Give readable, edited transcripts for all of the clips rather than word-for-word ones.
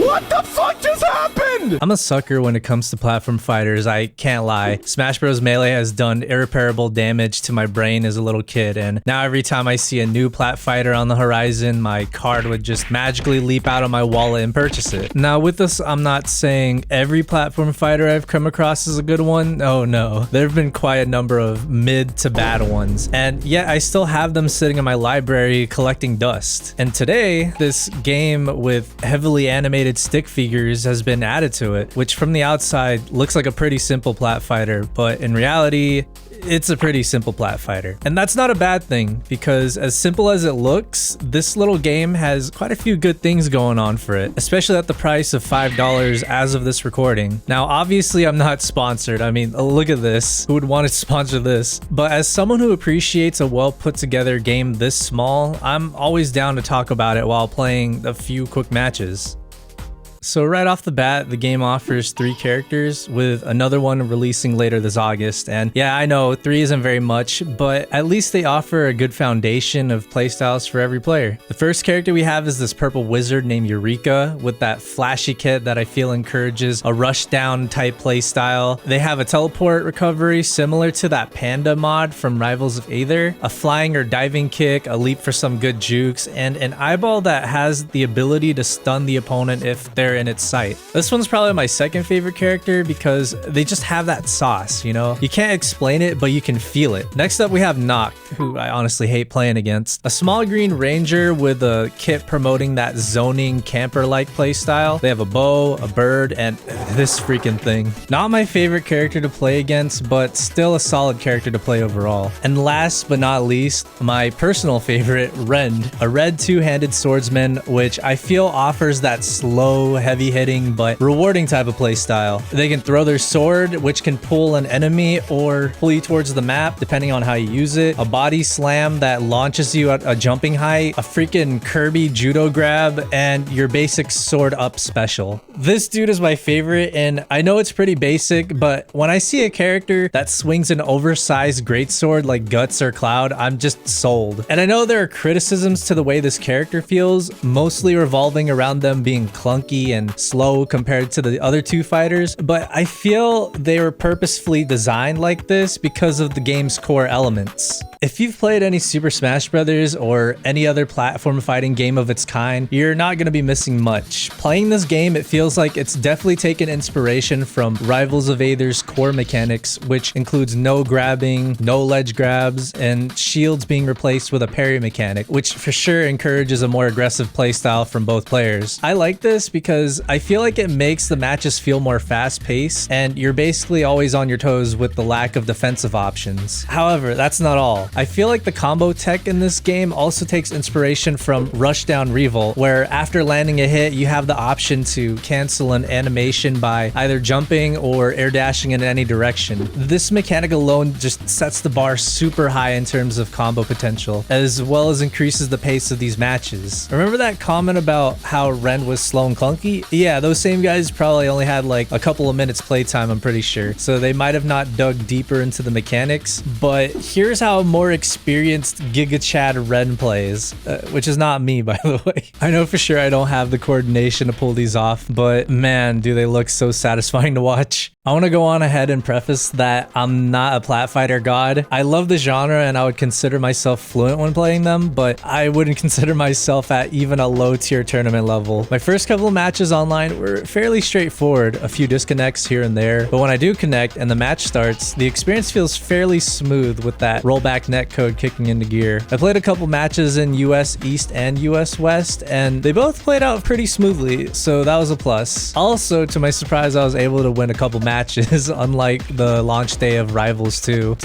What the fuck just happened? I'm a sucker when it comes to platform fighters, I can't lie. Smash Bros. Melee has done irreparable damage to my brain as a little kid, and now every time I see a new plat fighter on the horizon, my card would just magically leap out of my wallet and purchase it. Now with this, I'm not saying every platform fighter I've come across is a good one. Oh no, there have been quite a number of mid to bad ones, and yet I still have them sitting in my library collecting dust. And today, this game with heavily animated stick figures has been added to it, which from the outside looks like a pretty simple plat fighter, but in reality, it's a pretty simple plat fighter. And that's not a bad thing, because as simple as it looks, this little game has quite a few good things going on for it, especially at the price of $5 as of this recording. Now, obviously, I'm not sponsored. I mean, look at this. Who would want to sponsor this? But as someone who appreciates a well put together game this small, I'm always down to talk about it while playing a few quick matches. So right off the bat, the game offers 3 characters, with another one releasing later this August. And yeah, I know 3 isn't very much, but at least they offer a good foundation of playstyles for every player. The first character we have is this purple wizard named Eureka, with that flashy kit that I feel encourages a rush down type playstyle. They have a teleport recovery similar to that panda mod from Rivals of Aether, a flying or diving kick, a leap for some good jukes, and an eyeball that has the ability to stun the opponent if they're in its sight. This one's probably my second favorite character because they just have that sauce, you know? You can't explain it, but you can feel it. Next up, we have Noct, who I honestly hate playing against. A small green ranger with a kit promoting that zoning camper-like playstyle. They have a bow, a bird, and this freaking thing. Not my favorite character to play against, but still a solid character to play overall. And last but not least, my personal favorite, Rend, a red two-handed swordsman, which I feel offers that slow, heavy-hitting but rewarding type of playstyle. They can throw their sword, which can pull an enemy or pull you towards the map depending on how you use it, a body slam that launches you at a jumping height, a freaking Kirby judo grab, and your basic sword up special. This dude is my favorite, and I know it's pretty basic, but when I see a character that swings an oversized greatsword like Guts or Cloud, I'm just sold. And I know there are criticisms to the way this character feels, mostly revolving around them being clunky and slow compared to the other 2 fighters, but I feel they were purposefully designed like this because of the game's core elements. If you've played any Super Smash Bros. Or any other platform fighting game of its kind, you're not going to be missing much. Playing this game, it feels like it's definitely taken inspiration from Rivals of Aether's core mechanics, which includes no grabbing, no ledge grabs, and shields being replaced with a parry mechanic, which for sure encourages a more aggressive playstyle from both players. I like this because I feel like it makes the matches feel more fast-paced, and you're basically always on your toes with the lack of defensive options. However, that's not all. I feel like the combo tech in this game also takes inspiration from Rushdown Revolt, where after landing a hit, you have the option to cancel an animation by either jumping or air dashing in any direction. This mechanic alone just sets the bar super high in terms of combo potential, as well as increases the pace of these matches. Remember that comment about how Rend was slow and clunky? Yeah, those same guys probably only had like a couple of minutes playtime, I'm pretty sure. So they might have not dug deeper into the mechanics, but here's how more experienced Giga Chad Rend plays, which is not me, by the way. I know for sure I don't have the coordination to pull these off, but man, do they look so satisfying to watch. I want to go on ahead and preface that I'm not a plat fighter god. I love the genre and I would consider myself fluent when playing them, but I wouldn't consider myself at even a low tier tournament level. My first couple of matches online were fairly straightforward, a few disconnects here and there, but when I do connect and the match starts, the experience feels fairly smooth with that rollback netcode kicking into gear. I played a couple matches in US East and US West, and they both played out pretty smoothly, so that was a plus. Also, to my surprise, I was able to win a couple matches, unlike the launch day of Rivals 2.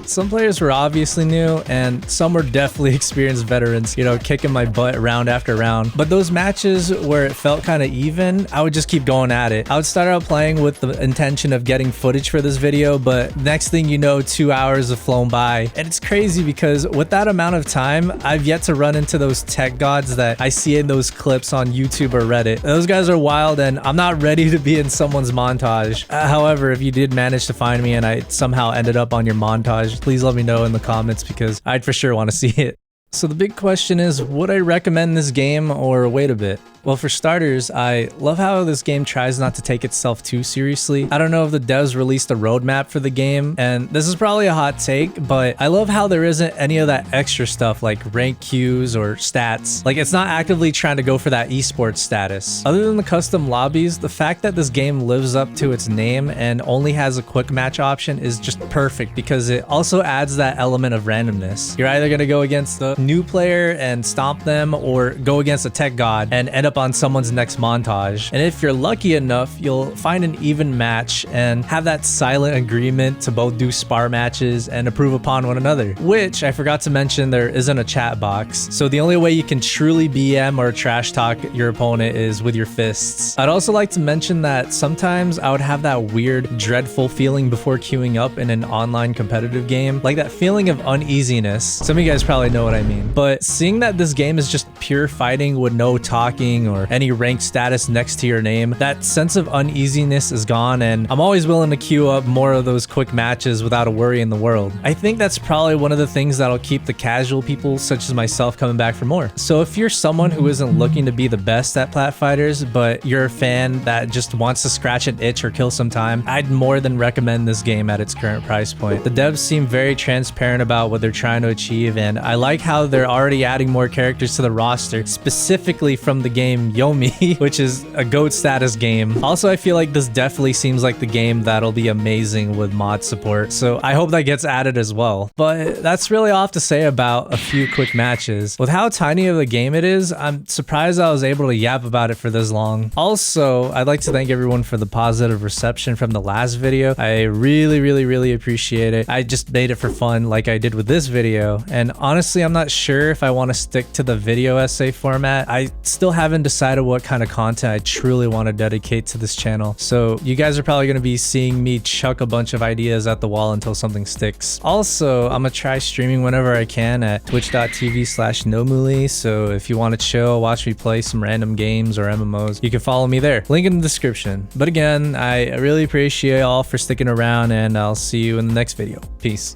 Some players were obviously new, and some were definitely experienced veterans, you know, kicking my butt round after round. But those matches where it felt kind of even, I would just keep going at it. I would start out playing with the intention of getting footage for this video, but next thing you know, 2 hours have flown by. And it's crazy because with that amount of time, I've yet to run into those tech gods that I see in those clips on YouTube or Reddit. Those guys are wild, and I'm not ready to be in someone's montage. However, if you did manage to find me and I somehow ended up on your montage, please let me know in the comments because I'd for sure want to see it. So the big question is, would I recommend this game or wait a bit? Well, for starters, I love how this game tries not to take itself too seriously. I don't know if the devs released a roadmap for the game, and this is probably a hot take, but I love how there isn't any of that extra stuff like rank queues or stats. Like, it's not actively trying to go for that esports status. Other than the custom lobbies, the fact that this game lives up to its name and only has a quick match option is just perfect because it also adds that element of randomness. You're either going to go against the new player and stomp them or go against a tech god and end up on someone's next montage. And if you're lucky enough, you'll find an even match and have that silent agreement to both do spar matches and improve upon one another, which I forgot to mention, there isn't a chat box. So the only way you can truly BM or trash talk your opponent is with your fists. I'd also like to mention that sometimes I would have that weird, dreadful feeling before queuing up in an online competitive game, like that feeling of uneasiness. Some of you guys probably know what I mean. But seeing that this game is just pure fighting with no talking or any rank status next to your name, that sense of uneasiness is gone, and I'm always willing to queue up more of those quick matches without a worry in the world. I think that's probably one of the things that'll keep the casual people such as myself coming back for more. So if you're someone who isn't looking to be the best at plat fighters, but you're a fan that just wants to scratch an itch or kill some time, I'd more than recommend this game at its current price point. The devs seem very transparent about what they're trying to achieve, and I like how they're already adding more characters to the roster, specifically from the game Yomi, which is a GOAT status game. Also, I feel like this definitely seems like the game that'll be amazing with mod support, so I hope that gets added as well. But that's really all I have to say about a few quick matches. With how tiny of a game it is, I'm surprised I was able to yap about it for this long. Also, I'd like to thank everyone for the positive reception from the last video. I really appreciate it. I just made it for fun like I did with this video, and honestly, I'm not sure if I want to stick to the video essay format. I still haven't decided what kind of content I truly want to dedicate to this channel. So you guys are probably going to be seeing me chuck a bunch of ideas at the wall until something sticks. Also, I'm going to try streaming whenever I can at twitch.tv/Nomulee. So if you want to chill, watch me play some random games or MMOs, you can follow me there. Link in the description. But again, I really appreciate y'all for sticking around, and I'll see you in the next video. Peace.